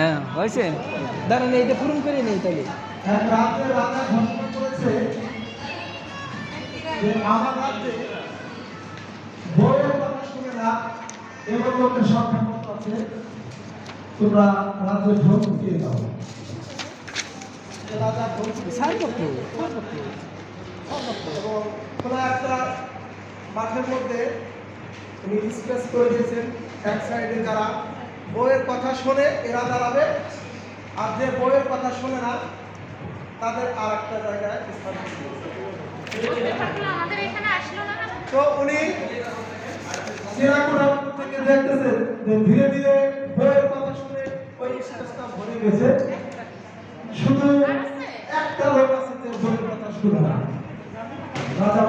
হ্যাঁ হয়েছে, দাঁড়ান এইটা পূরণ করে নেই তাহলে। এক রাজ্যে রাজা ঘোষণা করেছে যে আমার রাজ্যে বউয়ের কথা শুনে না এমন লোকের সংখ্যা কত আছে, তোমরা রাজ্যে ভোট দিয়ে দাও। রাজা ভোট ছাড়পত্র এবং কোনো একটা মাঠের মধ্যে উনি স্পেস করে দিয়েছেন, এক সাইডে যারা বউয়ের কথা শোনে এরা দাঁড়াবে, আর যে বউয়ের কথা শোনে না তাদের আর একটা জায়গায় স্থান তো উনি চিরাকুড়া থেকে দেখতেছেন যে ধীরে ধীরে বউয়ের কথা শুনে ওই স্পেসটা ভরে গেছে, শুধু একটা লোক আছে যে বউয়ের কথা শুনে না। রাজা